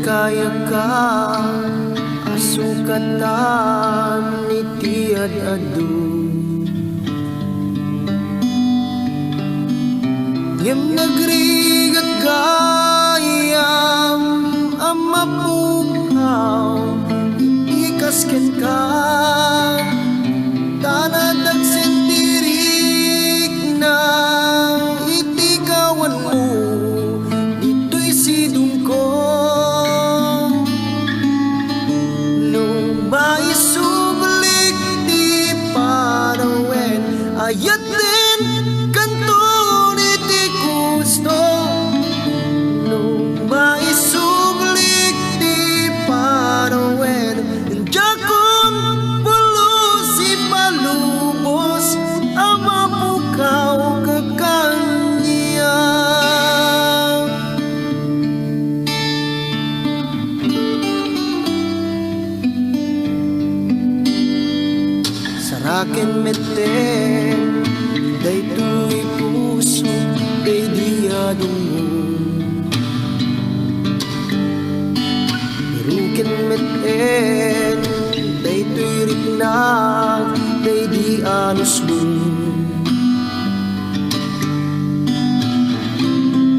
kaya ka asukatan iti ad-adu ngem nagrigat gayam amapukaw ikasken ka tanadag sentirik na iti kawan mo dito'y sidong ko nung maisublik ti Panawen ayat din kanton iti gusto nung maisublik ti Panawen jakon pulos ipalubos ang mapukaw kakanya saraken meten daytoy puso day diadungon iruken meten daytoy riknag day di alusbon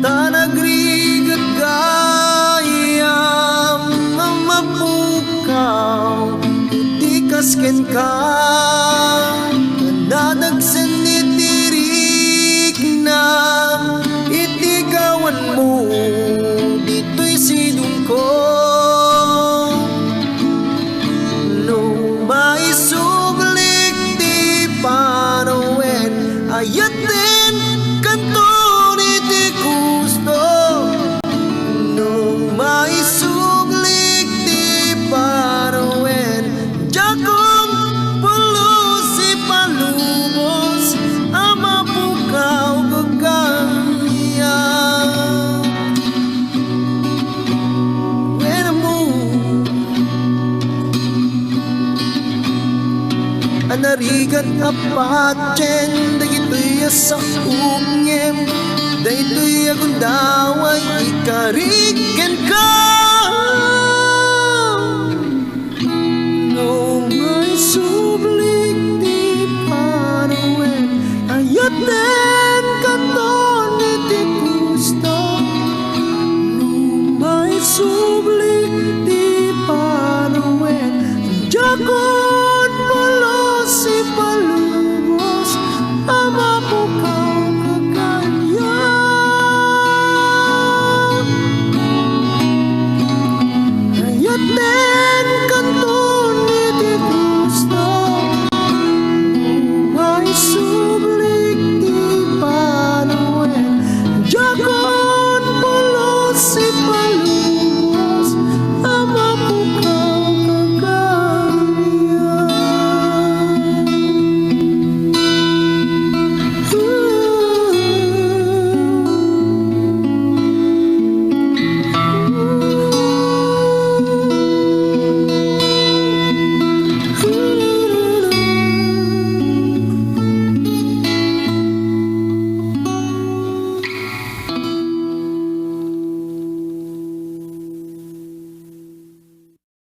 tanagrigat gayam ang mapukaw iti kasken ka nanadagsen itirik na iti kawan mo dito'y sidong ko nung maisublik ti Panawen ayat din kanton iti gusto nung maisublik ti Panawen jakong pulos ipalubos ang mapukaw kakanya when I move anarigat apatyen dagito'y sa umyem dayto'y agundaway ikariken ka nung maisublik ti Panawen ayat din kanton iti gusto nung maisublik ti Panawen jakon pulos ipalubos ang mapukaw kakanya ayat din kanton iti gusto maisublik ti Panawen jakon pulos